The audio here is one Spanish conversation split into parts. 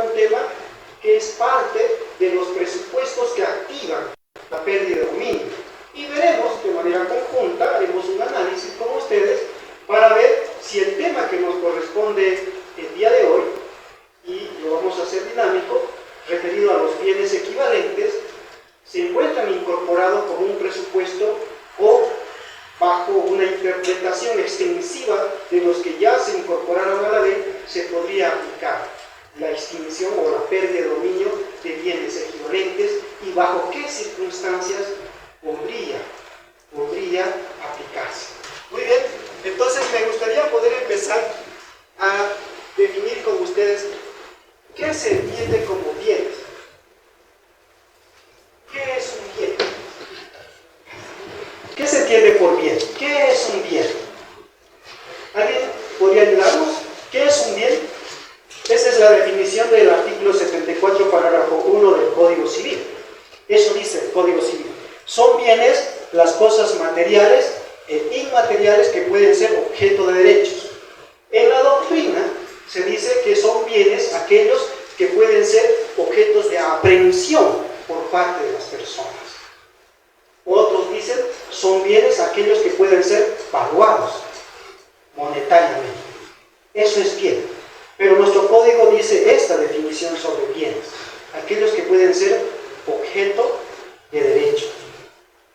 un tema que es parte de los presupuestos que activan la pérdida de dominio. Y veremos de manera conjunta, haremos un análisis con ustedes para ver si el tema que nos corresponde el día de hoy, y lo vamos a hacer dinámico, referido a los bienes equivalentes, se encuentran incorporados como un presupuesto o bajo una interpretación extensiva de los que ya se incorporaron a la ley, se podría aplicar la extinción o la pérdida de dominio de bienes equivalentes y bajo qué circunstancias podría aplicarse. Muy bien, entonces me gustaría poder empezar a definir con ustedes qué se entiende como bienes. ¿Qué es un bien? ¿Qué se entiende por bien? ¿Qué es un bien? ¿Alguien podría ayudarnos? ¿Qué es un bien? Esa es la definición del artículo 74, parágrafo 1 del Código Civil. Eso dice el Código Civil. Son bienes las cosas materiales e inmateriales que pueden ser objeto de derechos. En la doctrina se dice que son bienes aquellos que pueden ser objetos de aprehensión por parte de las personas. Otros dicen, son bienes aquellos que pueden ser valuados monetariamente. Eso es bien. Pero nuestro código dice esta definición sobre bienes, aquellos que pueden ser objeto de derecho.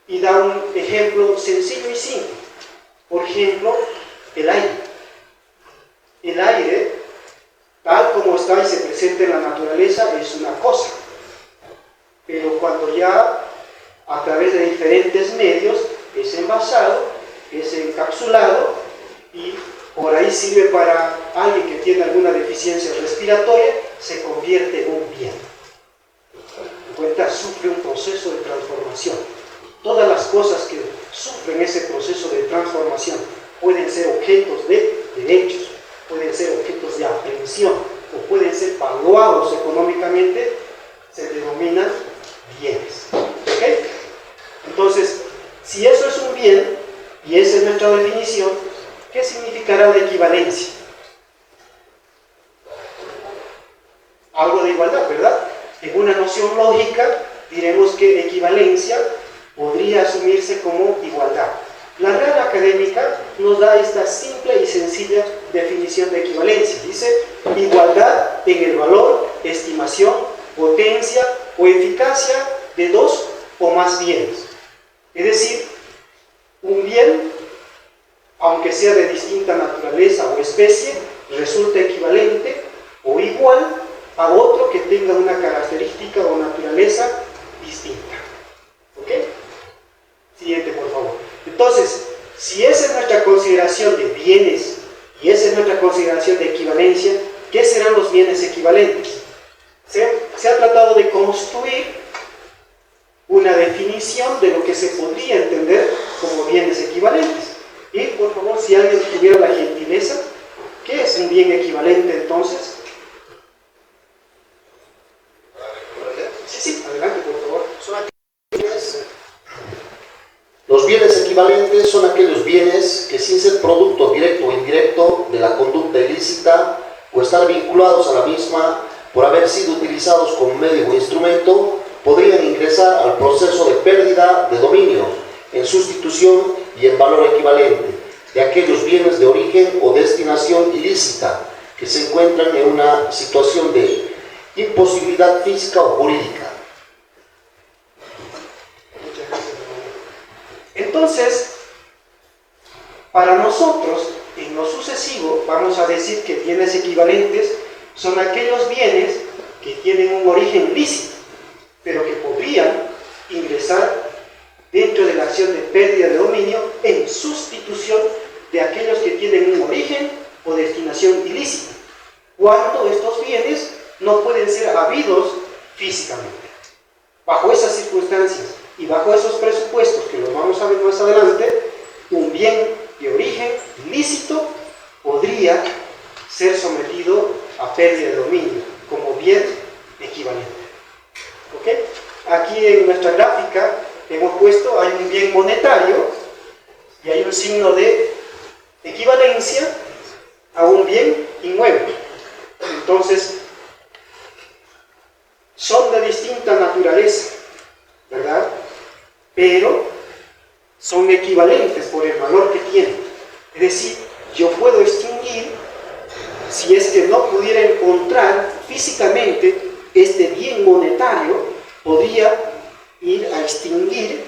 Y da un ejemplo sencillo y simple. Por ejemplo, el aire. El aire, tal como está y se presenta en la naturaleza, es una cosa. Pero cuando ya a través de diferentes medios es envasado, es encapsulado y por ahí sirve para alguien que tiene alguna deficiencia respiratoria, se convierte en un bien. Cuenta, sufre un proceso de transformación. Todas las cosas que sufren ese proceso de transformación pueden ser objetos de derechos, pueden ser objetos de aprehensión o pueden ser valuados económicamente, se denominan bienes. ¿Okay? Entonces, si eso es un bien, y esa es nuestra definición, ¿qué significará la equivalencia? Algo de igualdad, ¿verdad? En una noción lógica, diremos que equivalencia podría asumirse como igualdad. La Real Académica nos da esta simple y sencilla definición de equivalencia. Dice, igualdad en el valor, estimación, potencia o eficacia de dos o más bienes. Es decir, un bien, aunque sea de distinta naturaleza o especie, resulta equivalente o igual a otro que tenga una característica o naturaleza distinta. ¿Ok? Siguiente, por favor. Entonces, si esa es nuestra consideración de bienes y esa es nuestra consideración de equivalencia, ¿qué serán los bienes equivalentes? Se ha tratado de construir una definición de lo que se podría entender como bienes equivalentes. Y, por favor, si alguien tuviera la gentileza, ¿qué es un bien equivalente entonces? Sí, adelante, por favor. Los bienes equivalentes son aquellos bienes que, sin ser producto directo o indirecto de la conducta ilícita o estar vinculados a la misma por haber sido utilizados como medio o instrumento, podrían ingresar al proceso de pérdida de dominio, en sustitución y en valor equivalente de aquellos bienes de origen o destinación ilícita que se encuentran en una situación de imposibilidad física o jurídica. Entonces, para nosotros, en lo sucesivo, vamos a decir que bienes equivalentes son aquellos bienes que tienen un origen lícito, pero que podrían ingresar dentro de la acción de pérdida de dominio en sustitución de aquellos que tienen un origen o destinación ilícita, cuando estos bienes no pueden ser habidos físicamente. Bajo esas circunstancias y bajo esos presupuestos que los vamos a ver más adelante, un bien de origen ilícito podría ser sometido a pérdida de dominio como bien equivalente. ¿Ok? Aquí en nuestra gráfica hemos puesto, hay un bien monetario y hay un signo de equivalencia a un bien inmueble. Entonces, naturaleza, ¿verdad? Pero son equivalentes por el valor que tienen. Es decir, yo puedo extinguir, si es que no pudiera encontrar físicamente este bien monetario, podría ir a extinguir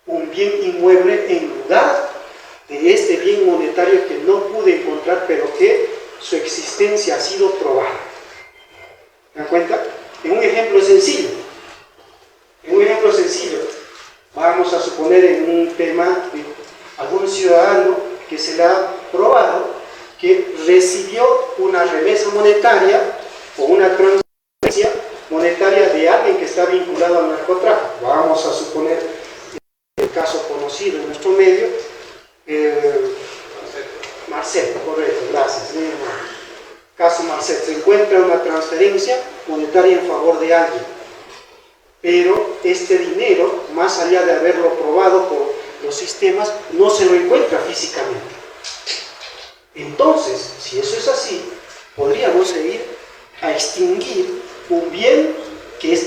un bien inmueble en lugar de este bien monetario que no pude encontrar, pero que su existencia ha sido probada. ¿Me dan cuenta? En un ejemplo sencillo, vamos a suponer en un tema de algún ciudadano que se le ha probado que recibió una remesa monetaria o una transferencia monetaria de alguien que está vinculado al narcotráfico. Vamos a suponer el caso conocido en nuestro medio, Marcelo, correcto, gracias, mi hermano. Caso Marcelo, se encuentra una transferencia monetaria en favor de alguien, pero este dinero, más allá de haberlo probado por los sistemas, no se lo encuentra físicamente. Entonces, si eso es así, podríamos ir a extinguir un bien que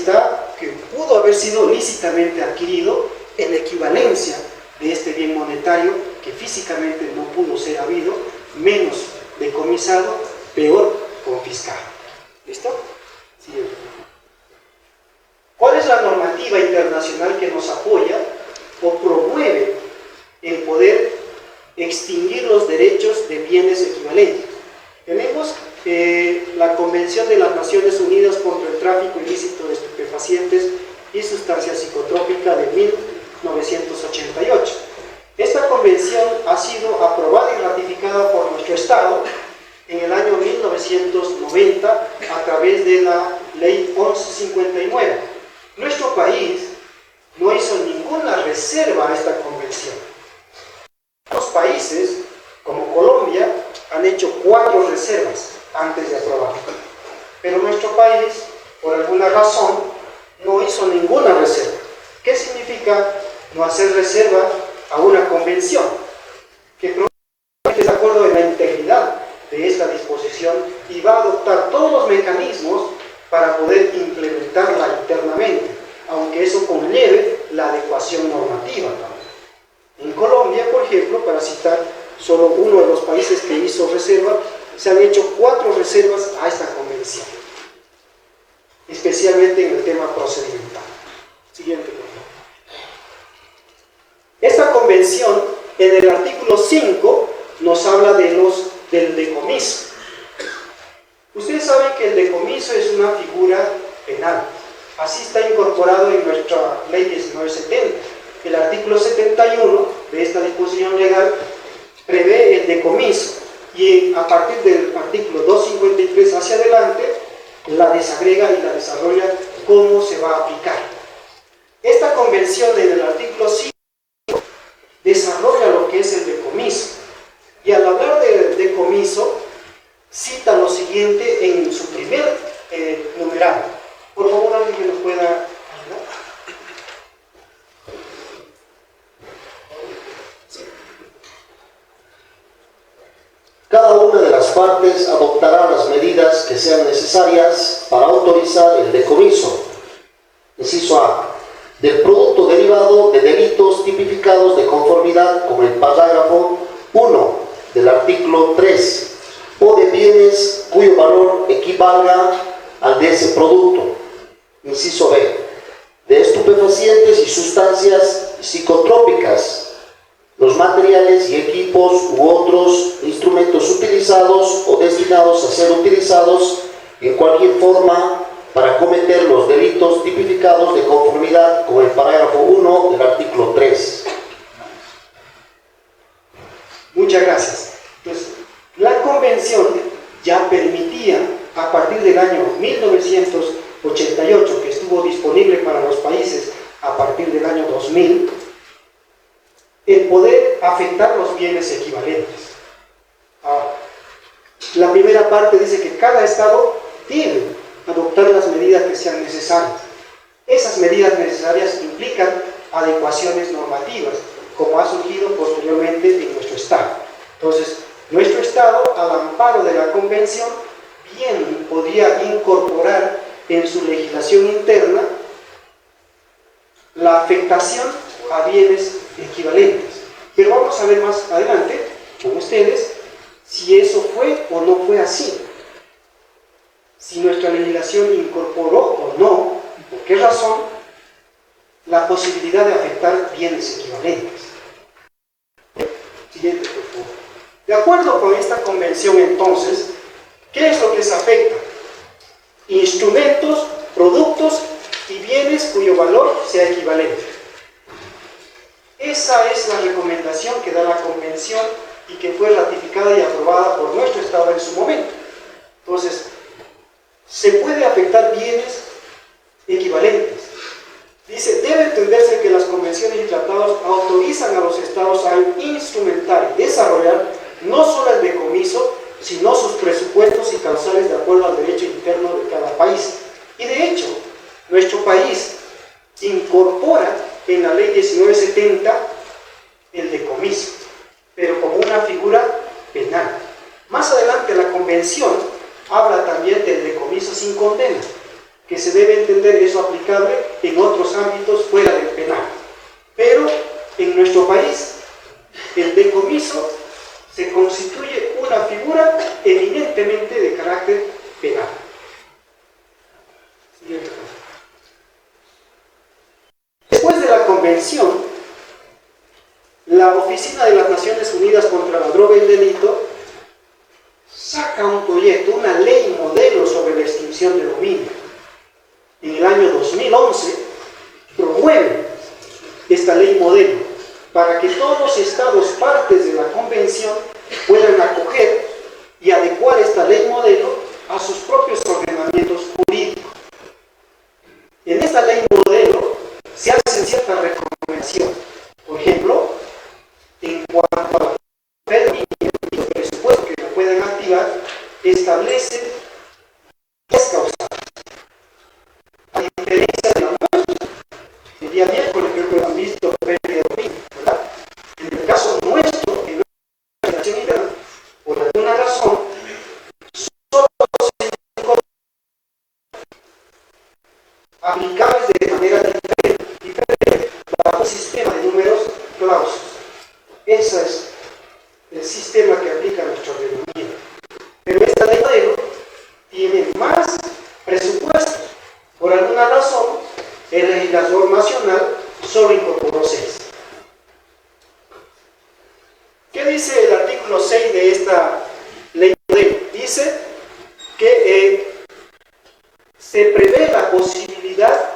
pudo haber sido lícitamente adquirido en equivalencia de este bien monetario que físicamente no pudo ser habido, menos decomisado, peor confiscado. ¿Listo? Siguiente. ¿Cuál es la normativa internacional que nos apoya o promueve el poder extinguir los derechos de bienes equivalentes? Tenemos la Convención de las Naciones Unidas contra el Tráfico Ilícito de Estupefacientes y Sustancias Psicotrópicas de 1988. Esta convención ha sido aprobada y ratificada por nuestro Estado en el año 1990 a través de la Ley 1159. Nuestro país no hizo ninguna reserva a esta convención. Otros países, como Colombia, han hecho 4 reservas antes de aprobarla. Pero nuestro país, por alguna razón, no hizo ninguna reserva. ¿Qué significa no hacer reserva a una convención? Que probablemente está de acuerdo en la integridad de esta disposición y va a adoptar todos los mecanismos para poder implementarla internamente, aunque eso conlleve la adecuación normativa también. En Colombia, por ejemplo, para citar solo uno de los países que hizo reserva, se han hecho 4 reservas a esta convención, especialmente en el tema procedimental. Siguiente, por favor. Esta convención, en el artículo 5, nos habla del decomiso. Ustedes saben que el decomiso es una figura penal. Así está incorporado en nuestra ley 1970. El artículo 71 de esta disposición legal prevé el decomiso y a partir del artículo 253 hacia adelante la desagrega y la desarrolla cómo se va a aplicar. Esta convención en el artículo 5 desarrolla lo que es el decomiso y al hablar del decomiso cita lo siguiente en su primer numeral. Por favor, alguien que nos pueda ayudar. Cada una de las partes adoptará las medidas que sean necesarias para autorizar el decomiso. Inciso A. Del producto derivado de delitos tipificados de conformidad con el parágrafo 1 del artículo 3 o de bienes cuyo valor equivalga al de ese producto. Inciso B. De estupefacientes y sustancias psicotrópicas, los materiales y equipos u otros instrumentos utilizados o destinados a ser utilizados en cualquier forma para cometer los delitos tipificados de conformidad con el parágrafo 1 del artículo 3. Muchas gracias. Entonces, la convención ya permitía, a partir del año 1988, que estuvo disponible para los países a partir del año 2000, el poder afectar los bienes equivalentes. Ahora, la primera parte dice que cada Estado debe adoptar las medidas que sean necesarias. Esas medidas necesarias implican adecuaciones normativas, como ha surgido posteriormente en nuestro Estado. Entonces, nuestro Estado, al amparo de la Convención, bien podría incorporar en su legislación interna la afectación a bienes equivalentes. Pero vamos a ver más adelante con ustedes si eso fue o no fue así. Si nuestra legislación incorporó o no, por qué razón, la posibilidad de afectar bienes equivalentes. Siguiente, por favor. De acuerdo con esta convención, entonces, ¿qué es lo que se afecta? Instrumentos, productos y bienes cuyo valor sea equivalente. Esa es la recomendación que da la convención y que fue ratificada y aprobada por nuestro Estado en su momento. Entonces, se puede afectar bienes equivalentes. Dice, debe entenderse que las convenciones y tratados autorizan a los Estados a instrumentar y desarrollar no solo el decomiso, sino sus presupuestos y causales de acuerdo al derecho interno de cada país. Y de hecho, nuestro país incorpora en la ley 1970 el decomiso, pero como una figura penal. Más adelante la convención habla también del decomiso sin condena, que se debe entender eso aplicable en otros ámbitos fuera del penal. Pero en nuestro país el decomiso se constituye una figura eminentemente de carácter penal. Siguiente. Después de la convención, la Oficina de las Naciones Unidas contra la Droga y el Delito saca un proyecto, una ley modelo sobre la extinción de dominio. En el año 2011 promueve esta ley modelo para que todos los estados partes de la convención puedan acoger y adecuar esta ley modelo a sus propios ordenamientos jurídicos. En esta ley modelo se hacen ciertas recomendaciones. Por ejemplo, en cuanto a los presupuestos que lo pueden activar, establecen 10 causales. A diferencia de la nuestra, el día miércoles creo que han visto pérdida de dominio, ¿verdad? En el caso nuestro, en nuestra legislación interna, por alguna razón, solo se aplicables de manera diferente bajo un sistema de números clausos. Ese es el sistema que aplica nuestro ordenamiento. Pero esta ley modelo tiene más presupuesto. Por alguna razón, el legislador nacional solo incorporó 6. ¿Qué dice el artículo 6 de esta ley modelo? Dice que se prevé la posibilidad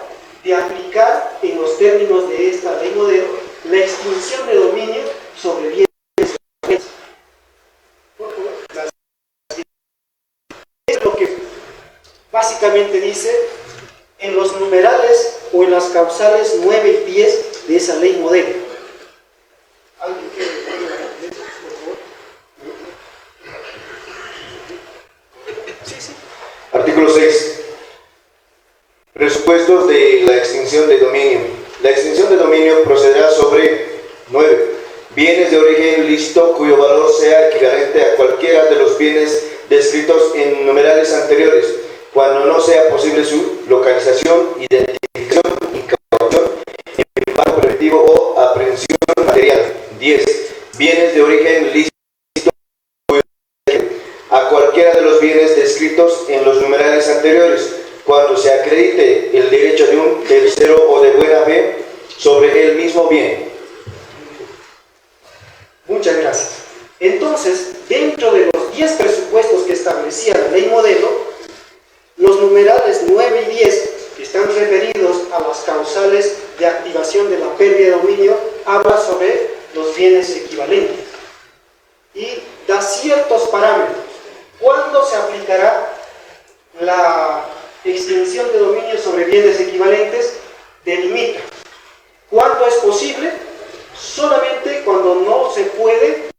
de aplicar en los términos de esta ley modelo la extinción de dominio sobre bienes. Es lo que básicamente dice en los numerales o en las causales 9 y 10 de esa ley modelo. ¿Alguien quiere leer, por favor? Sí. Artículo 6. Presupuestos de la extinción de dominio. La extinción de dominio procederá sobre 9. Bienes de origen ilícito cuyo valor sea equivalente a cualquiera de los bienes descritos en numerales anteriores, cuando no sea posible su localización, identificación, incaución, embargo preventivo o aprehensión material. 10. Bienes de origen lícito cuyo valor a cualquiera de los bienes descritos en los numerales anteriores, cuando se acredite el derecho de un tercero o de buena fe sobre el mismo bien. Muchas gracias. Entonces, dentro de los 10 presupuestos que establecía la ley modelo, los numerales 9 y 10, que están referidos a las causales de activación de la pérdida de dominio, habla sobre los bienes equivalentes y da ciertos parámetros. ¿Cuándo se aplicará la extinción de dominio sobre bienes equivalentes? Delimita. ¿Cuándo es posible? Solamente cuando no se puede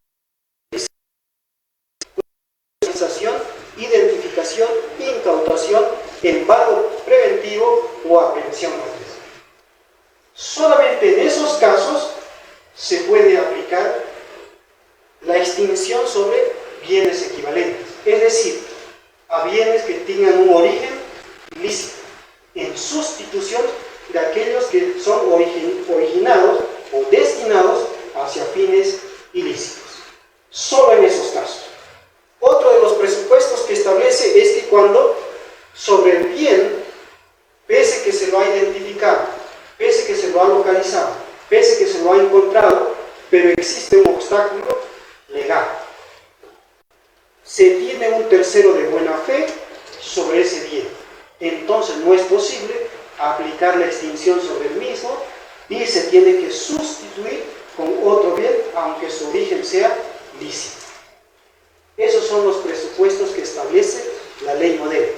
identificación, incautación, embargo preventivo o aprehensión material. Solamente en esos casos se puede aplicar la extinción sobre bienes equivalentes, es decir, a bienes que tengan un origen ilícito, en sustitución de aquellos que son originados o destinados hacia fines ilícitos. Solo en esos casos. Otro de los presupuestos que establece es que cuando sobre el bien, pese que se lo ha identificado, pese que se lo ha localizado, pese que se lo ha encontrado, pero existe un obstáculo legal, se tiene un tercero de buena fe sobre ese bien. Entonces no es posible aplicar la extinción sobre el mismo y se tiene que sustituir con otro bien, aunque su origen sea lícito. Esos son los presupuestos que establece la ley modelo.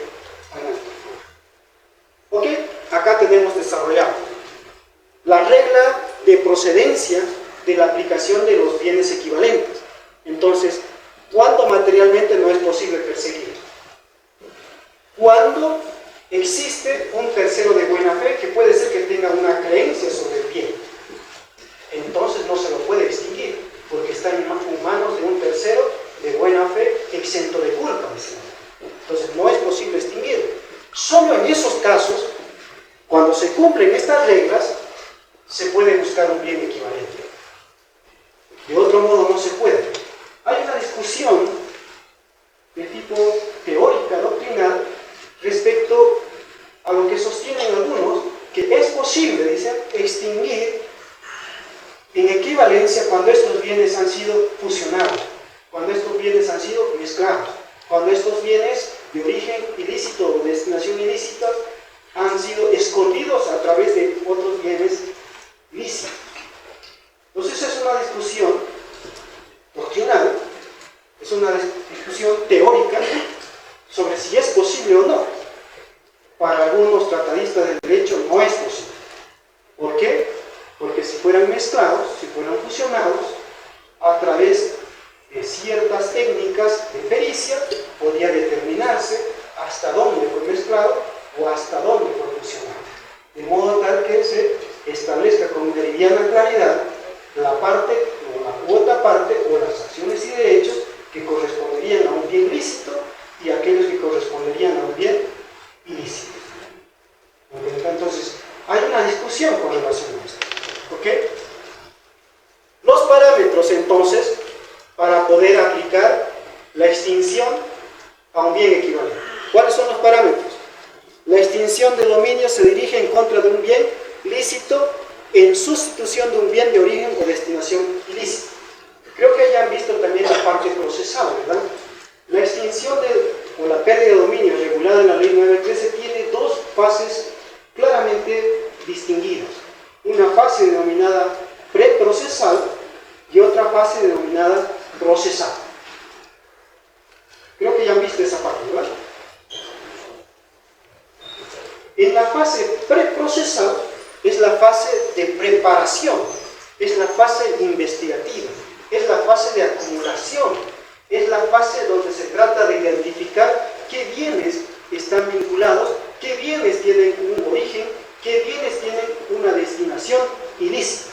Ok, acá tenemos desarrollado la regla de procedencia de la aplicación de los bienes equivalentes. Entonces, ¿cuándo materialmente no es posible perseguir? Cuando existe un tercero de buena fe que puede ser que tenga una creencia sobre el bien. Entonces no se lo puede extinguir, porque está en manos de un tercero de buena fe exento de culpa. Entonces no es posible extinguirlo. Solo en esos casos, cuando se cumplen estas reglas, se puede buscar un bien equivalente. De otro modo no se puede. Hay una discusión de tipo teórica, doctrinal, respecto a lo que sostienen algunos, que es posible, dicen, extinguir en equivalencia cuando estos bienes han sido fusionados, cuando estos bienes han sido mezclados, cuando estos bienes de origen ilícito o destinación ilícita han sido escondidos a través de otros bienes lícitos. Entonces es una discusión doctrinal, es una discusión teórica sobre si es posible o no. Para algunos tratadistas del derecho no es posible. ¿Por qué? Porque si fueran mezclados, si fueran fusionados, a través de ciertas técnicas de pericia, podría determinarse hasta dónde fue mezclado o hasta dónde fue fusionado. De modo tal que se establezca con meridiana claridad la parte o la cuota parte o las acciones y derechos que corresponderían a un bien lícito y aquellos que corresponderían a un bien ilícito. Entonces, hay una discusión con relación a esto. ¿Ok? Los parámetros, entonces, para poder aplicar la extinción a un bien equivalente. ¿Cuáles son los parámetros? La extinción de dominio se dirige en contra de un bien lícito en sustitución de un bien de origen o destinación ilícita. Creo que hayan visto también la parte procesal, ¿verdad? La extinción o la pérdida de dominio regulada en la ley 913 tiene dos fases claramente distinguidas. Una fase denominada preprocesal y otra fase denominada procesal. Creo que ya han visto esa parte, ¿verdad? En la fase preprocesal es la fase de preparación, es la fase investigativa, es la fase de acumulación, es la fase donde se trata de identificar qué bienes están vinculados, qué bienes tienen un origen, qué bienes tienen una destinación ilícita.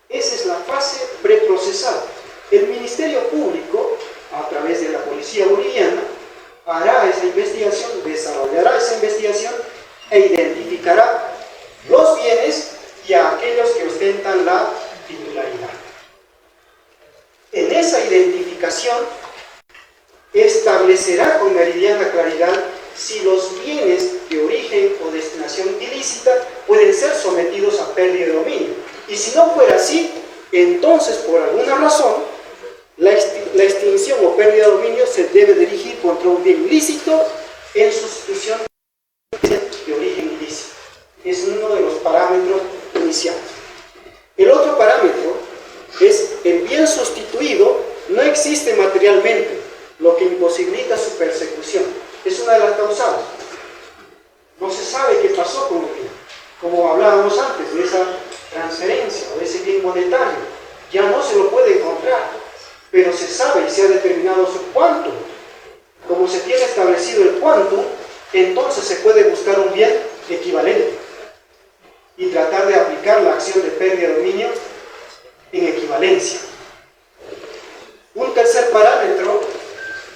Esa es la fase preprocesal. El Ministerio Público, a través de la Policía Boliviana, hará esa investigación, desarrollará esa investigación e identificará los bienes y a aquellos que ostentan la titularidad. En esa identificación establecerá con meridiana claridad si los bienes de origen o destinación ilícita pueden ser sometidos a pérdida de dominio. Y si no fuera así, entonces por alguna razón la extinción o pérdida de dominio se debe dirigir contra un bien lícito en sustitución de origen ilícito. Es uno de los parámetros iniciales. El otro parámetro es el bien sustituido no existe materialmente, lo que imposibilita su persecución. Es una de las causales. No se sabe qué pasó con el bien. Como hablábamos antes de esa transferencia o de ese bien monetario, ya no se lo puede encontrar, pero se sabe y se ha determinado su quantum. Como se tiene establecido el quantum, entonces se puede buscar un bien equivalente y tratar de aplicar la acción de pérdida de dominio en equivalencia. Un tercer parámetro,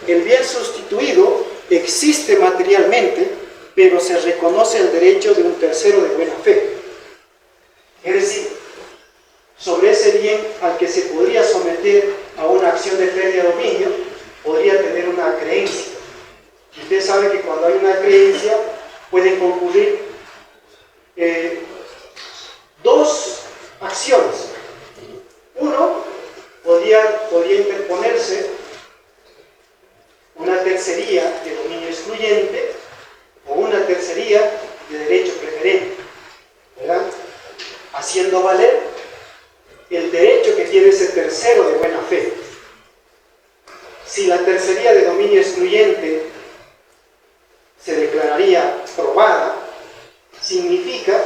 el bien sustituido existe materialmente, pero se reconoce el derecho de un tercero de buena fe. Es decir, sobre ese bien al que se podría someter a una acción de pérdida de dominio, podría tener una creencia. Usted sabe que cuando hay una creencia pueden concurrir dos acciones. Uno, podría interponerse una tercería de dominio excluyente o una tercería de derecho preferente, ¿verdad? Haciendo valer el derecho que tiene ese tercero de buena fe. Si la tercería de dominio excluyente se declararía probada, significa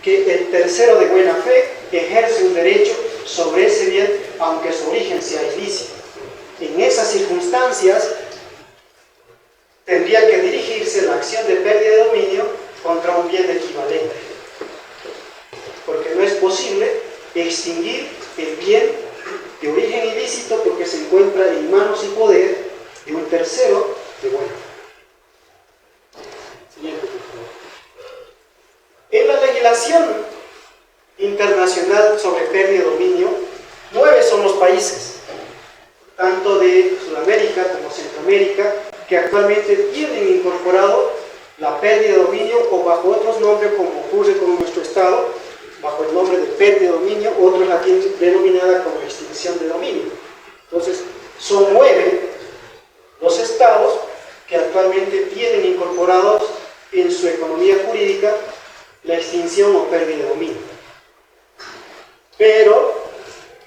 que el tercero de buena fe ejerce un derecho sobre ese bien, aunque su origen sea ilícito. En esas circunstancias, tendría que dirigirse la acción de pérdida de dominio contra un bien equivalente, porque no es posible extinguir el bien de origen ilícito porque se encuentra en manos y poder de un tercero de buena fe. Siguiente, por favor. En la legislación internacional sobre pérdida de dominio, 9 son los países, tanto de Sudamérica como Centroamérica, que actualmente tienen incorporado la pérdida de dominio o bajo otros nombres, como ocurre con nuestro estado, bajo el nombre de pérdida de dominio, otros la tienen denominada como extinción de dominio. Entonces, son 9 los estados que actualmente tienen incorporados en su economía jurídica la extinción o pérdida de dominio. Pero,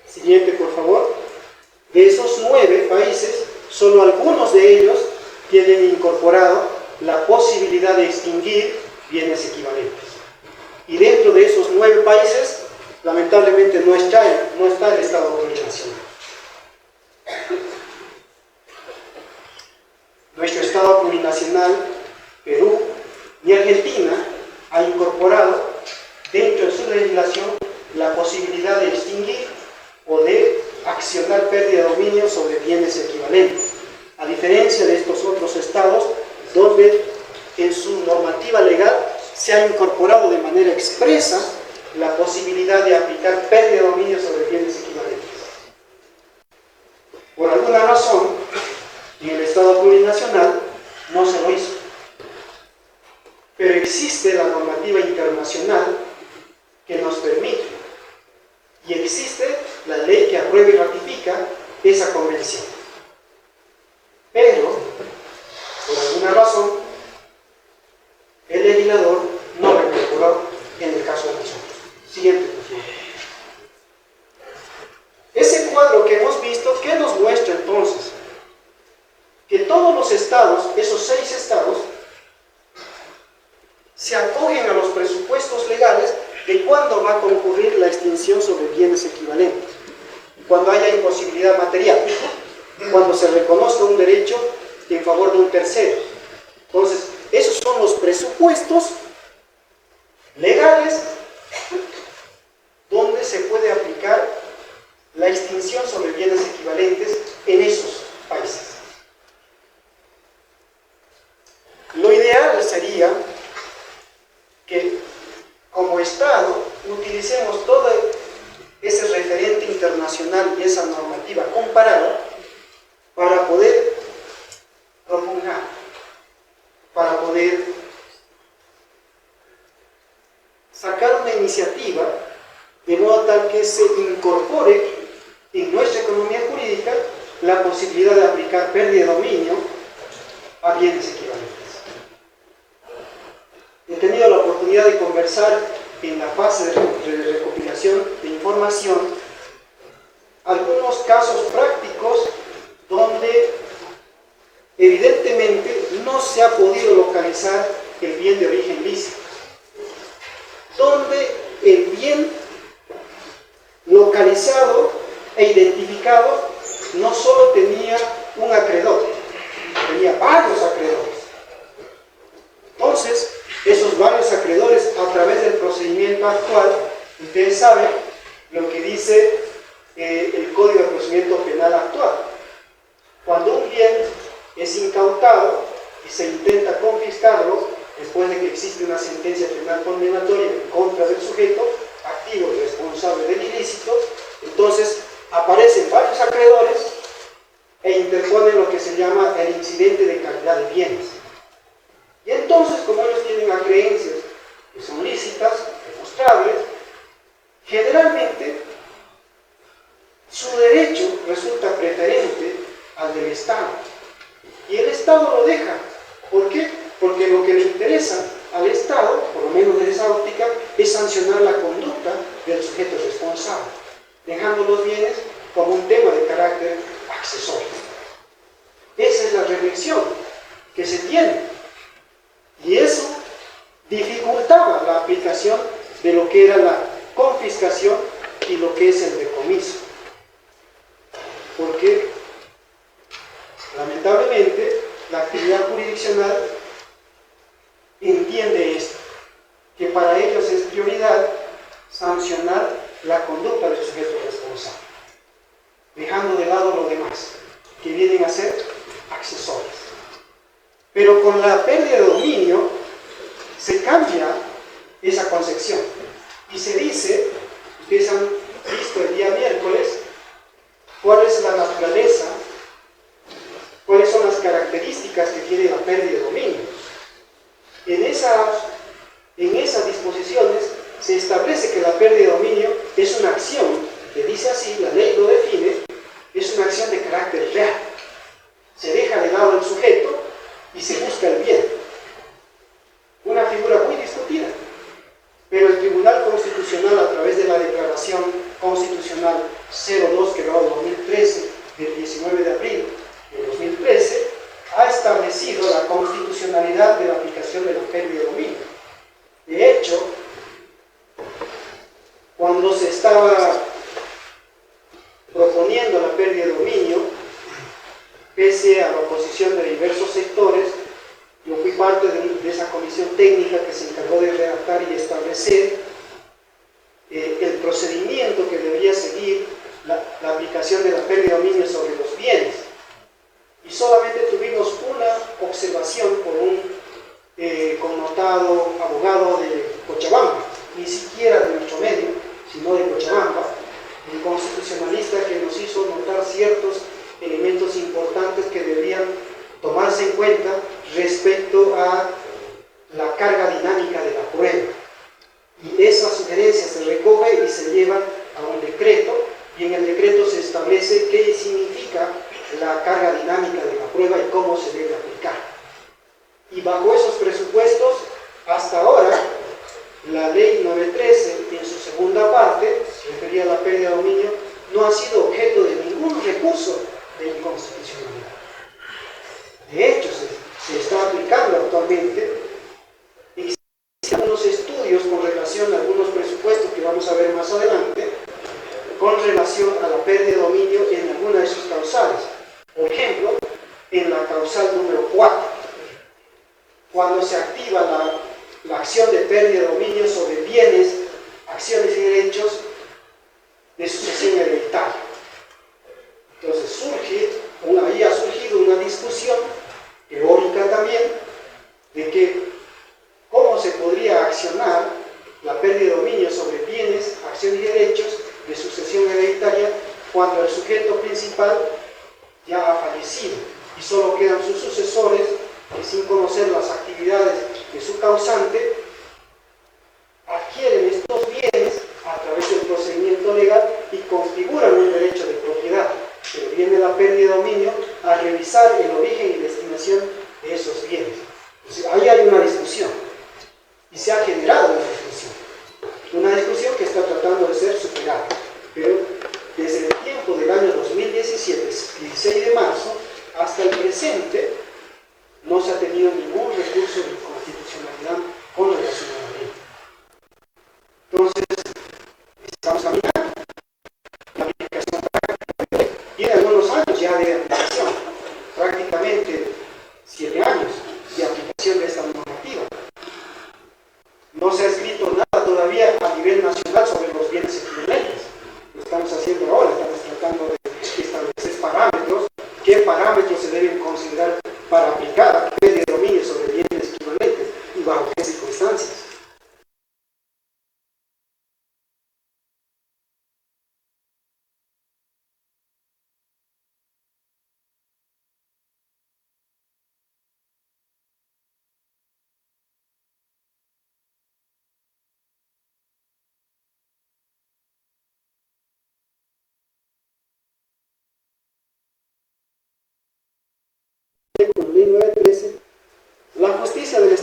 siguiente por favor, de esos 9 países, solo algunos de ellos tienen incorporado la posibilidad de extinguir bienes equivalentes. Y dentro de esos 9 países, lamentablemente no está el Estado plurinacional. Nuestro Estado plurinacional, Perú, ni Argentina, ha incorporado dentro de su legislación la posibilidad de extinguir o de accionar pérdida de dominio sobre bienes equivalentes, a diferencia de estos otros estados donde en su normativa legal se ha incorporado de manera expresa la posibilidad de aplicar pérdida de dominio sobre bienes equivalentes. Por alguna razón, en el Estado plurinacional no se lo hizo. Pero existe la normativa internacional que nos permite, y existe la ley que aprueba y ratifica esa convención. Pero, por alguna razón, el legislador no lo incorporó en el caso de nosotros. Siguiente, por favor. Ese cuadro que hemos visto, ¿qué nos muestra entonces? Que todos los estados, esos 6 estados, se acogen a los presupuestos legales de cuándo va a concurrir la extinción sobre bienes equivalentes, cuando haya imposibilidad material, cuando se reconozca un derecho en favor de un tercero. Entonces, esos son los presupuestos legales donde se puede aplicar la extinción sobre bienes equivalentes en esos países. Lo ideal sería que como Estado utilicemos todo ese referente internacional y esa normativa comparada para poder propugnar, para poder sacar una iniciativa de modo tal que se incorpore en nuestra economía jurídica la posibilidad de aplicar pérdida de dominio a bienes equivalentes. He tenido la oportunidad de conversar en la fase de recopilación de información algunos casos prácticos donde evidentemente no se ha podido localizar el bien de origen lícito, donde el bien localizado e identificado no solo tenía un acreedor, tenía varios acreedores. Entonces, esos varios acreedores, a través del procedimiento actual, ustedes saben lo que dice el Código de Procedimiento Penal actual. Cuando un bien es incautado y se intenta confiscarlo, después de que existe una sentencia penal condenatoria en contra del sujeto activo y responsable del ilícito, entonces aparecen varios acreedores e interponen lo que se llama el incidente de calidad de bienes. Y entonces, como ellos tienen acreencias que son lícitas, demostrables, generalmente su derecho resulta preferente al del Estado. Y el Estado lo deja. ¿Por qué? Porque lo que le interesa al Estado, por lo menos desde esa óptica, es sancionar la conducta del sujeto responsable, dejando los bienes como un tema de carácter accesorio. Esa es la reflexión que se tiene. Y eso dificultaba la aplicación de lo que era la confiscación y lo que es el decomiso. Porque, lamentablemente, la actividad jurisdiccional entiende esto, que para ellos es prioridad sancionar la conducta del sujeto responsable, dejando de lado lo demás, que vienen a ser accesorios. Pero con la pérdida de dominio se cambia esa concepción y se dice, ustedes han visto el día miércoles, cuál es la naturaleza, cuáles son las características que tiene la pérdida de dominio. En esas disposiciones se establece que la pérdida de dominio es una acción, que dice así, la ley lo define, es una acción de carácter real. Se deja de lado el sujeto y se busca el bien. Una figura muy discutida, pero el Tribunal Constitucional, a través de la Declaración Constitucional 02, que va del 2013, del 19 de abril de 2013, ha establecido la constitucionalidad de la aplicación de la pérdida de dominio. De hecho, cuando se estaba proponiendo la pérdida de dominio, pese a la oposición de diversos sectores, yo fui parte de esa comisión técnica que se encargó de redactar y establecer el procedimiento que debería seguir la aplicación de la pérdida de dominio sobre los bienes. Y solamente tuvimos una observación por un connotado abogado de Cochabamba, ni siquiera de nuestro medio, sino de Cochabamba, el constitucionalista que nos hizo notar ciertos elementos importantes que deberían tomarse en cuenta respecto a la carga dinámica de la prueba. Y esa sugerencia se recoge y se lleva a un decreto, y en el decreto se establece qué significa la carga dinámica de la prueba y cómo se debe aplicar. Y bajo esos presupuestos, hasta ahora, la ley 913, en su segunda parte, referida a la pérdida de dominio, no ha sido objeto de ningún recurso de inconstitucionalidad. De hecho, se está aplicando actualmente. Existen algunos estudios con relación a algunos presupuestos que vamos a ver más adelante, con relación a la pérdida de dominio en alguna de sus causales. Por ejemplo, en la causal número 4, cuando se activa la acción de pérdida de dominio sobre bienes, acciones y derechos de sucesión hereditaria. Entonces ahí ha surgido una discusión teórica también de que cómo se podría accionar la pérdida de dominio sobre bienes, acciones y derechos de sucesión hereditaria cuando el sujeto principal ya ha fallecido y solo quedan sus sucesores que, sin conocer las actividades de su causante, adquieren estos bienes a través del procedimiento legal y configuran un derecho de propiedad. Pero viene la pérdida de dominio a revisar el origen y destinación de esos bienes. Entonces, ahí hay una discusión y se ha generado una discusión que está tratando de ser superada. Pero desde el tiempo del año 2017, 16 de marzo, hasta el presente, no se ha tenido ningún recurso de constitucionalidad con relación a la ley. Entonces, estamos caminando. La aplicación práctica tiene algunos años ya de aplicación, prácticamente 7 años de aplicación de esta normativa. No se ha escrito nada todavía a nivel nacional sobre los bienes equivalentes. Lo estamos haciendo ahora, estamos tratando de establecer parámetros, qué parámetros se deben considerar para aplicar la pérdida de dominio sobre bienes equivalentes y bajo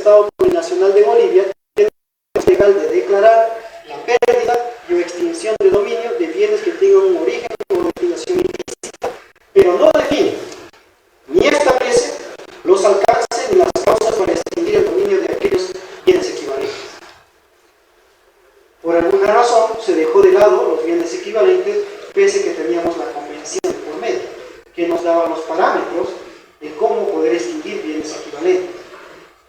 Estado Plurinacional de Bolivia tiene el derecho legal de declarar la pérdida y o extinción de dominio de bienes que tengan un origen o destinación ilícita, pero no define ni establece los alcances ni las causas para extinguir el dominio de aquellos bienes equivalentes. Por alguna razón se dejó de lado los bienes equivalentes, pese que teníamos la convención por medio, que nos daba los parámetros de cómo poder extinguir bienes equivalentes.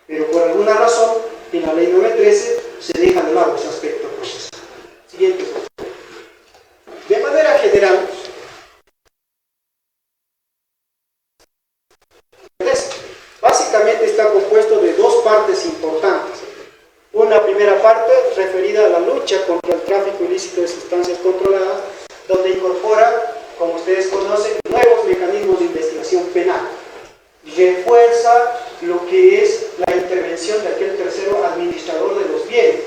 Pero por alguna razón, en la ley 913 se deja de lado ese aspecto procesal. Siguiente, por favor. De manera general, básicamente está compuesto de dos partes importantes. Una primera parte referida a la lucha contra el tráfico ilícito de sustancias controladas, donde incorpora, como ustedes conocen, nuevos mecanismos de investigación penal. Refuerza lo que es la intervención de aquel tercero administrador de los bienes.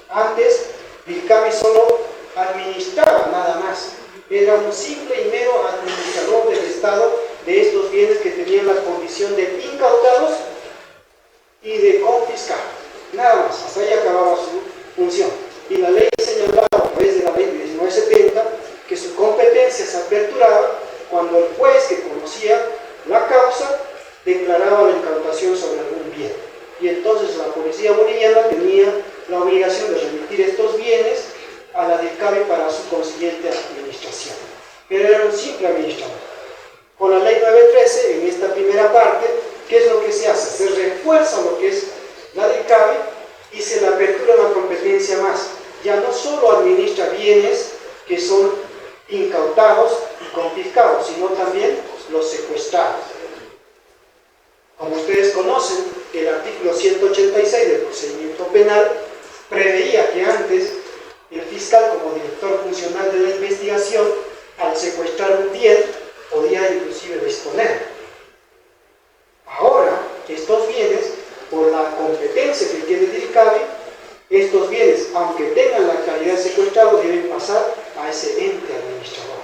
Antes, Vilcami solo administraba nada más. Era un simple y mero administrador del Estado de estos bienes que tenían la condición de incautados y de confiscados. Nada más, hasta ahí acababa su función. Y la ley señalaba, a través de la ley de 1970, que su competencia se aperturaba cuando el juez que conocía la causa declaraba la incautación sobre algún bien. Y entonces la policía boliviana tenía la obligación de remitir estos bienes a la DIRCABI para su consiguiente administración. Pero era un simple administrador. Con la ley 913, en esta primera parte, ¿qué es lo que se hace? Se refuerza lo que es la DIRCABI y se le apertura una competencia más. Ya no solo administra bienes que son incautados y confiscados, sino también los secuestrados. Como ustedes conocen, el artículo 186 del procedimiento penal preveía que antes el fiscal, como director funcional de la investigación, al secuestrar un bien, podía inclusive disponer. Ahora, estos bienes, por la competencia que tiene DIRCABI, estos bienes, aunque tengan la calidad de secuestrado, deben pasar a ese ente administrador.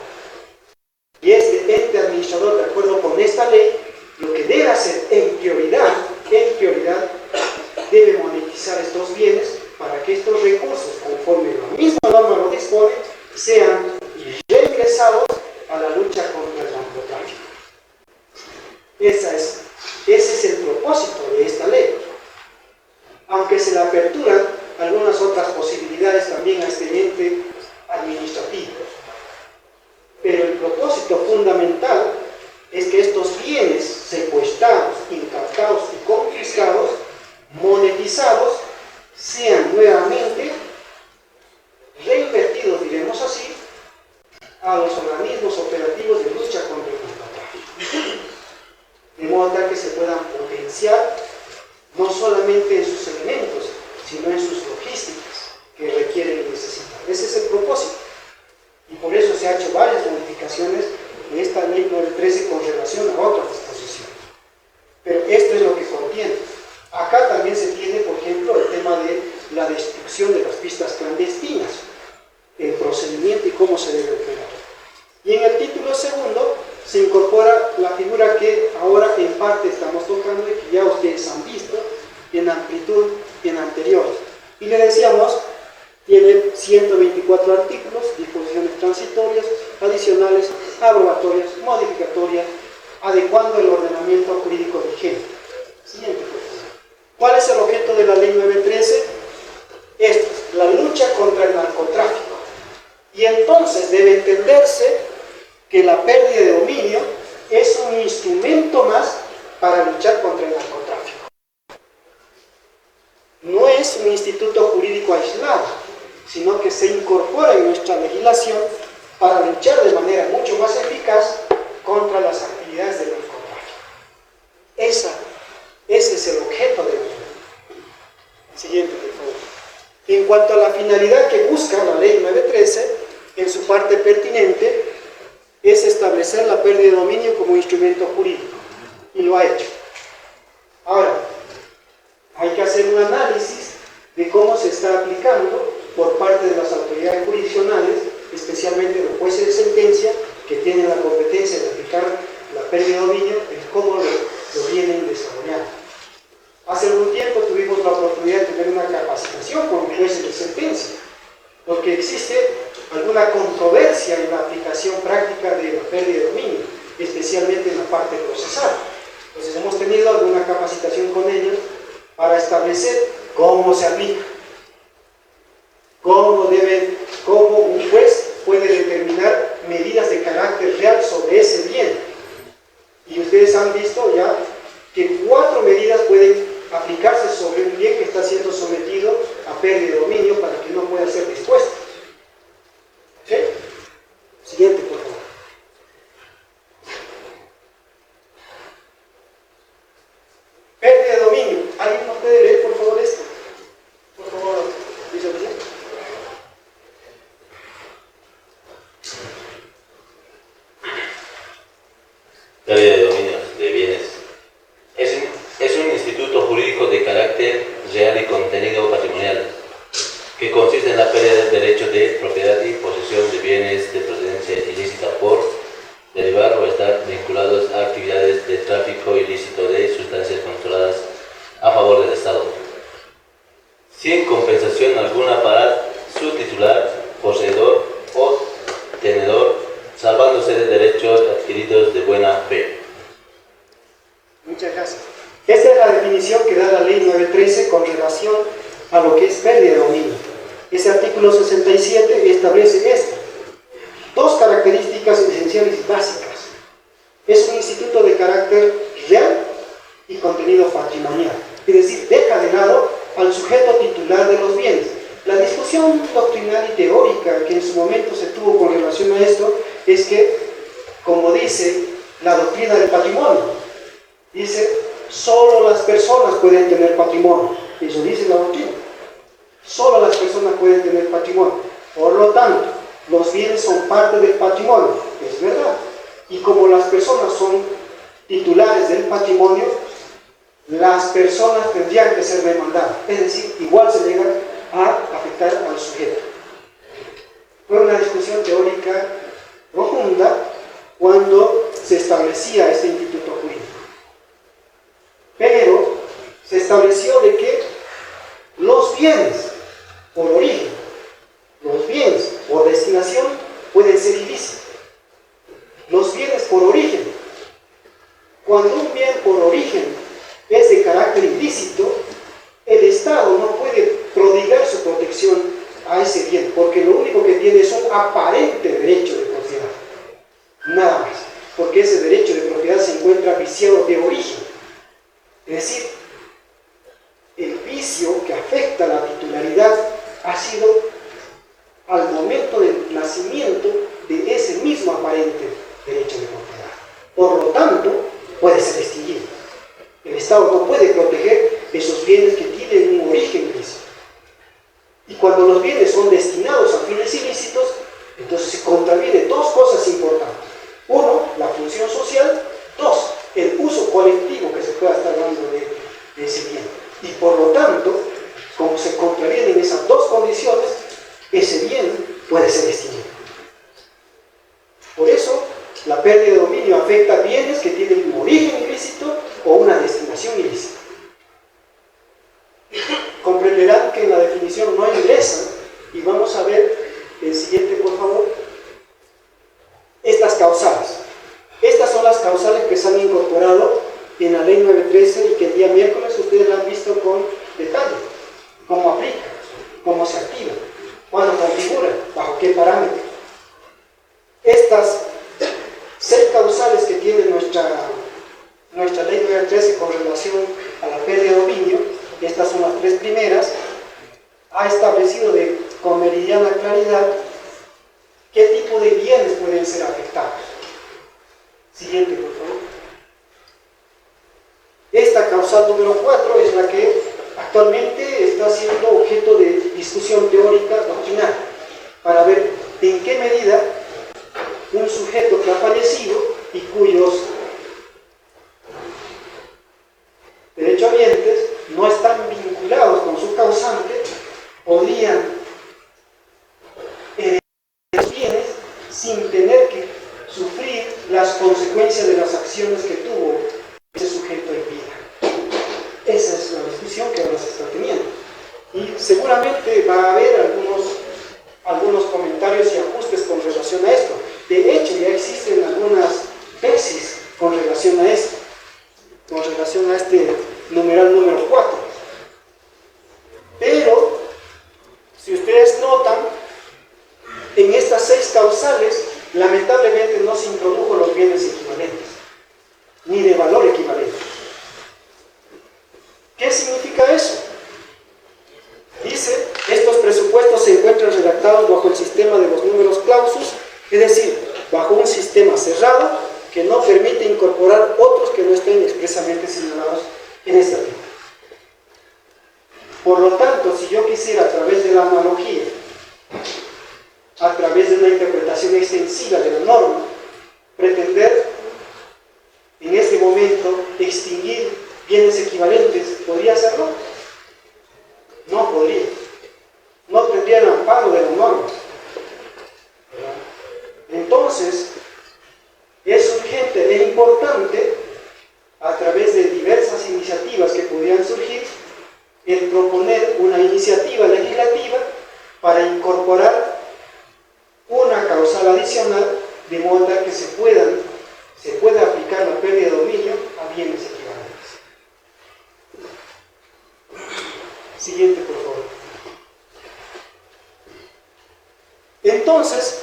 Y este ente administrador, de acuerdo con esta ley, lo que debe hacer en prioridad, debe monetizar estos bienes para que estos recursos, conforme la misma norma lo dispone, sean reingresados a la lucha contra el narcotráfico. Ese es el propósito de esta ley. Aunque se le aperturan algunas otras posibilidades también a este ente administrativo. Pero el propósito fundamental es que estos bienes secuestrados, incautados y confiscados, monetizados, sean nuevamente reinvertidos, diremos así, a los organismos operativos de lucha contra el narcotráfico. De modo tal que se puedan potenciar no solamente en sus elementos, sino en sus logísticas que requieren y necesitan. Ese es el propósito. Y por eso se han hecho varias modificaciones de esta ley 913 con relación a otras disposiciones. Pero esto es lo que contiene. Acá también se tiene, por ejemplo, el tema de la destrucción de las pistas clandestinas, el procedimiento y cómo se debe operar. Y en el título segundo se incorpora la figura que ahora en parte estamos tocando y que ya ustedes han visto en amplitud y en anterior. Y le decíamos, tiene 124 artículos, disposiciones transitorias, adicionales, abrogatorias, modificatorias, adecuando el ordenamiento jurídico vigente. Siguiente, por favor. ¿Cuál es el objeto de la ley 913? Esto, la lucha contra el narcotráfico. Y entonces debe entenderse que la pérdida de dominio es un instrumento más para luchar contra el narcotráfico. No es un instituto jurídico aislado, sino que se incorpora en nuestra legislación para luchar de manera mucho más eficaz contra las actividades del narcotráfico. Ese es el objeto de la ley. Siguiente, por favor. En cuanto a la finalidad que busca la ley 913, en su parte pertinente, es establecer la pérdida de dominio como instrumento jurídico. Y lo ha hecho. Ahora, hay que hacer un análisis de cómo se está aplicando por parte de las autoridades jurisdiccionales, especialmente los jueces de sentencia, que tienen la competencia de aplicar la pérdida de dominio, en cómo lo vienen desarrollando. Hace algún tiempo tuvimos pérdida de dominio, especialmente en la parte procesal. Entonces hemos tenido alguna capacitación con ellos para establecer cómo se aplica, cómo un juez puede determinar medidas de carácter real sobre ese bien. Y ustedes han visto ya que 4 medidas pueden aplicarse sobre un bien que está siendo sometido a pérdida de dominio para que no pueda ser dispuesto. ¿Sí? Siguiente, por favor. Pérdida de dominio. ¿Alguien nos puede leer, por favor, esto? Por favor, vicepresidente. Pérdida de dominio de bienes. Es un instituto jurídico de carácter real y contenido patrimonial, que consiste en la pérdida del derecho de propiedad y posesión de bienes de procedencia ilícita por derivar o estar vinculados a actividades de tráfico ilícito de sustancias controladas a favor del Estado, sin compensación alguna para su titular, poseedor o tenedor, salvándose de derechos adquiridos de buena fe. Muchas gracias. Esta es la definición que da la ley 913 con relación a lo que es pérdida de dominio. Ese artículo 67 establece esto. 2 características esenciales y básicas. Es un instituto de carácter real y contenido patrimonial. Es decir, deja de lado al sujeto titular de los bienes. La discusión doctrinal y teórica que en su momento se tuvo con relación a esto es que, como dice la doctrina del patrimonio, dice, solo las personas pueden tener patrimonio. Eso dice la doctrina. Solo las personas pueden tener patrimonio. Por lo tanto, los bienes son parte del patrimonio. Es verdad. Y como las personas son titulares del patrimonio, las personas tendrían que ser demandadas. Es decir, igual se llega a afectar al sujeto. Fue una discusión teórica profunda cuando se establecía este instituto jurídico. Pero se estableció de que los bienes por origen, los bienes por destinación pueden ser ilícitos. Los bienes por origen, cuando un bien por origen es de carácter ilícito, el Estado no puede prodigar su protección a ese bien, porque lo único que tiene es un aparente derecho de propiedad, nada más, porque ese derecho de propiedad se encuentra viciado de origen. Es decir, el vicio que afecta la titularidad ha sido al momento del nacimiento de ese mismo aparente derecho de propiedad. Por lo tanto, puede ser extinguido. El Estado no puede proteger esos bienes que tienen un origen ilícito. Y cuando los bienes son destinados a fines ilícitos, entonces se contraviene 2 cosas importantes. 1, la función social. 2, el uso colectivo que se pueda estar dando de ese bien. Y por lo tanto, como se contravienen esas 2 condiciones, ese bien puede ser extinguido. Por eso, la pérdida de dominio afecta a bienes que tienen un origen ilícito o una destinación ilícita. Comprenderán que en la definición no ingresa, y vamos a ver el siguiente, por favor, estas causales. Estas son las causales que se han incorporado en la ley 913 y que el día miércoles ustedes la han visto con detalle. Cómo aplica, cómo se activa, cuándo configura, bajo qué parámetros. Estas 6 causales que tiene nuestra ley 913 con relación a la pérdida de dominio, estas son las 3 primeras, ha establecido con meridiana claridad qué tipo de bienes pueden ser afectados. Siguiente, por favor. Esta causal número 4 es la que actualmente está siendo objeto de discusión teórica doctrinal para ver en qué medida un sujeto que ha fallecido y cuyos derechohabientes no están vinculados con su causante podrían heredar los bienes sin tener que sufrir las consecuencias de las acciones que tuvo ese sujeto en vida. Esa es la discusión que ahora se está teniendo. Y seguramente va a haber algunos comentarios y ajustes con relación a esto. De hecho, ya existen algunas tesis con relación a esto, con relación a este numeral número 4. Pero, si ustedes notan, en estas 6 causales, lamentablemente no se introdujo los bienes equivalentes, ni de valor equivalente. ¿Qué significa eso? Dice, estos presupuestos se encuentran redactados bajo el sistema de los números clausus, es decir, bajo un sistema cerrado que no permite incorporar otros que no estén expresamente señalados en esta ley. Por lo tanto, si yo quisiera a través de la analogía, a través de una interpretación extensiva de la norma, pretender en este momento extinguir bienes equivalentes, ¿podría hacerlo? No podría. No tendría el amparo de la norma. Entonces, es urgente e importante, a través de diversas iniciativas que podrían surgir, el proponer una iniciativa legislativa para incorporar una causal adicional de modo que se pueda aplicar la pérdida de dominio a bienes equivalentes. Siguiente, por favor. Entonces,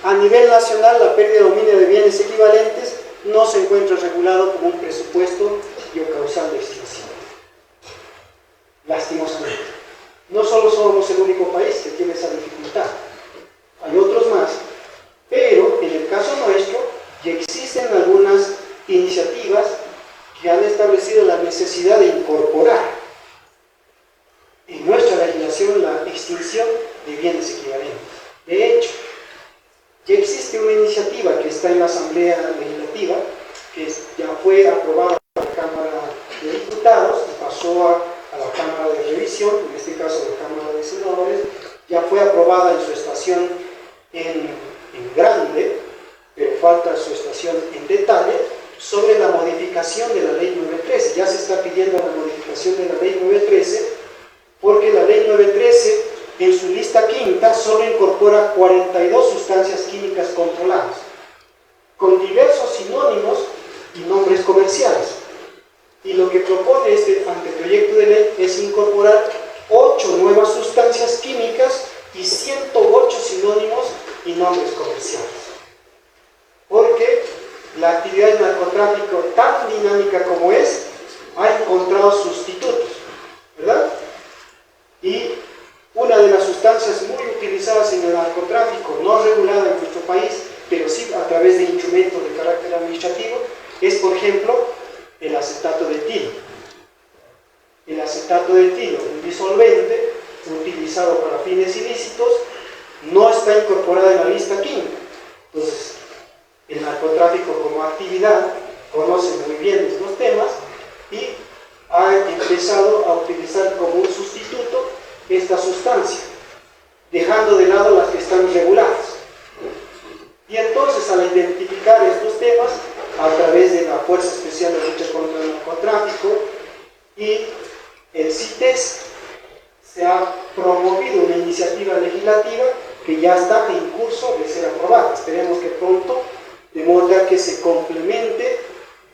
a nivel nacional, la pérdida de dominio de bienes equivalentes no se encuentra regulado como un presupuesto y o causal de extinción. Lastimosamente. No solo somos el único país que tiene esa dificultad. Hay otros más, pero en el caso nuestro ya existen algunas iniciativas que han establecido la necesidad de incorporar en nuestra legislación la extinción de bienes equivalentes. De hecho, ya existe una iniciativa que está en la Asamblea Legislativa, que ya fue aprobada por la Cámara de Diputados y pasó a la Cámara de Revisión, en este caso la Cámara de Senadores, ya fue aprobada en su estación en grande, pero falta su estación en detalle, sobre la modificación de la Ley 913. Ya se está pidiendo la modificación de la Ley 913, porque la Ley 913 en su lista quinta solo incorpora 42 sustancias químicas controladas, con diversos sinónimos y nombres comerciales. Y lo que propone este anteproyecto de ley es incorporar 8 nuevas sustancias químicas y 108 sinónimos y nombres comerciales. Porque la actividad del narcotráfico, tan dinámica como es, ha encontrado sustitutos, ¿verdad? Y una de las sustancias muy utilizadas en el narcotráfico, no regulada en nuestro país, pero sí a través de instrumentos de carácter administrativo, es, por ejemplo, el acetato de etilo. El acetato de etilo, un disolvente utilizado para fines ilícitos, no está incorporado en la lista química. Entonces, el narcotráfico como actividad conoce muy bien estos temas y ha empezado a utilizar como un sustituto esta sustancia, dejando de lado las que están reguladas. Y entonces, al identificar estos temas a través de la Fuerza Especial de Lucha contra el Narcotráfico y el CITES, se ha promovido una iniciativa legislativa que ya está en curso de ser aprobada. Esperemos que pronto, de modo que se complemente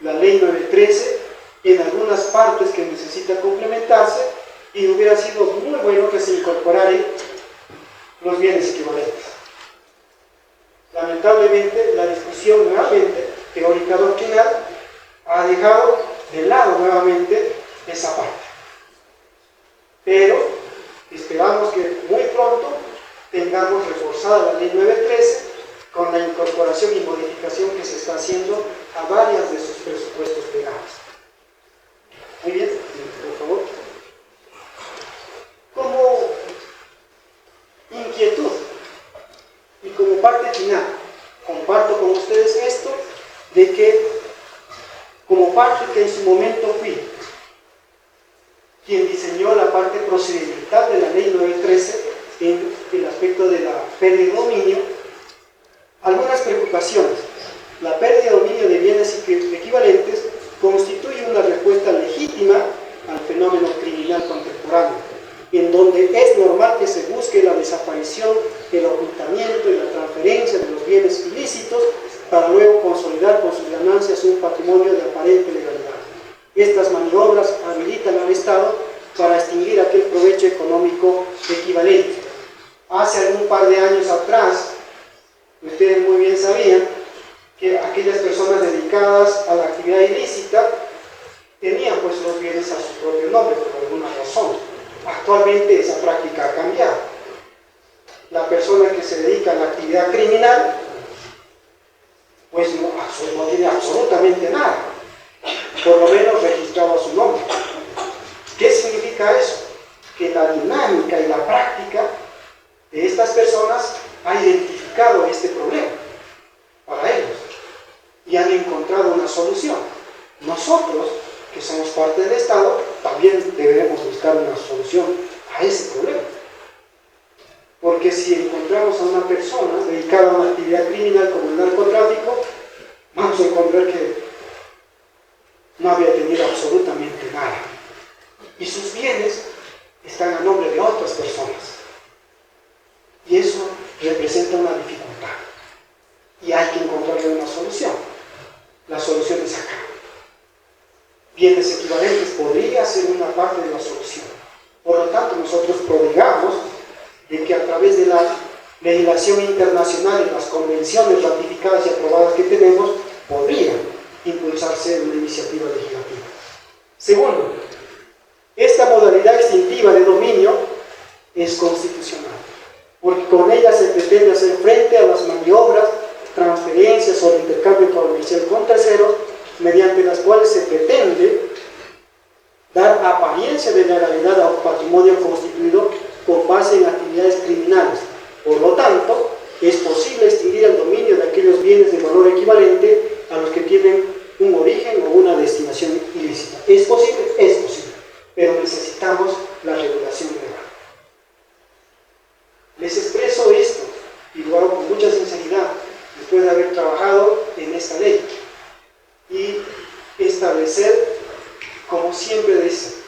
la Ley 913 en algunas partes que necesita complementarse, y hubiera sido muy bueno que se incorporaran los bienes equivalentes. Lamentablemente, la discusión nuevamente teórica doctrinal ha dejado de lado nuevamente esa parte. Pero esperamos que muy pronto tengamos reforzada la Ley 913 con la incorporación y modificación que se está haciendo a varias de sus presupuestos legales. Muy bien, por favor. Como inquietud y como parte final, comparto con ustedes esto de que, como parte que en su momento fui quien diseñó la parte procedimental de la Ley 913 en el aspecto de la pérdida de dominio, algunas preocupaciones. La pérdida de dominio de bienes equivalentes constituye una respuesta legítima al fenómeno criminal contemporáneo, en donde es normal que se busque la desaparición, el ocultamiento y la transferencia de los bienes ilícitos un patrimonio de aparente legalidad. Estas maniobras habilitan al Estado para extinguir aquel provecho económico equivalente. Hace algún par de años atrás, ustedes muy bien sabían que aquellas personas dedicadas a la actividad ilícita tenían pues los bienes a su propio nombre por alguna razón. Actualmente esa práctica ha cambiado. La persona que se dedica a la actividad criminal pues no tiene absolutamente nada, por lo menos registrado a su nombre. ¿Qué significa eso? Que la dinámica y la práctica de estas personas ha identificado este problema para ellos y han encontrado una solución. Nosotros, que somos parte del Estado, también deberemos buscar una solución a ese problema. Porque si encontramos a una persona dedicada a una actividad criminal como el narcotráfico, vamos a encontrar que no había tenido absolutamente nada. Y sus bienes están a nombre de otras personas. Y eso representa una dificultad. Y hay que encontrarle una solución. La solución es acá. Bienes equivalentes podría ser una parte de la solución. Por lo tanto, nosotros prodigamos de que a través de la legislación internacional y las convenciones ratificadas y aprobadas que tenemos, podría impulsarse una iniciativa legislativa. Segundo, esta modalidad extintiva de dominio es constitucional, porque con ella se pretende hacer frente a las maniobras, transferencias o el intercambio comercial con terceros, mediante las cuales se pretende dar apariencia de legalidad a un patrimonio constituido con base en actividades criminales. Por lo tanto, es posible extinguir el dominio de aquellos bienes de valor equivalente a los que tienen un origen o una destinación ilícita. ¿Es posible? Es posible, pero necesitamos la regulación legal. Les expreso esto, y lo hago con mucha sinceridad, después de haber trabajado en esta ley, y establecer, como siempre dice,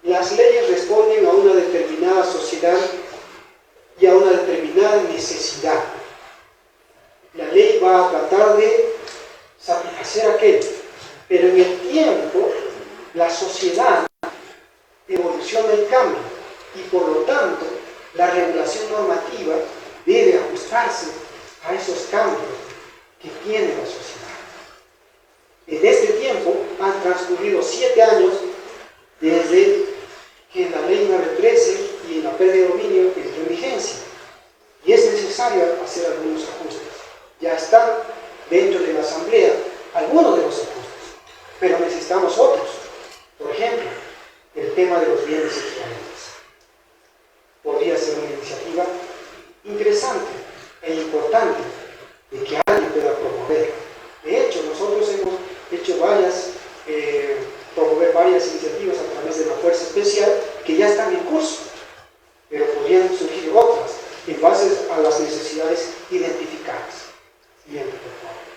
las leyes responden a una determinada sociedad y a una determinada necesidad. La ley va a tratar de satisfacer aquello, pero en el tiempo la sociedad evoluciona y cambia, y por lo tanto la regulación normativa debe ajustarse a esos cambios que tiene la sociedad. En este tiempo han transcurrido 7 años desde que la ley 913 y la pérdida de dominio entró en vigencia, y es necesario hacer algunos ajustes. Ya están dentro de la Asamblea algunos de los ajustes, pero necesitamos otros. Por ejemplo, el tema de los bienes equivalentes. Podría ser una iniciativa interesante e importante de que alguien pueda promover. De hecho, nosotros hemos hecho promover varias iniciativas a través de la Fuerza Especial que ya están en curso, pero podrían surgir otras en base a las necesidades identificadas. Bien, por favor.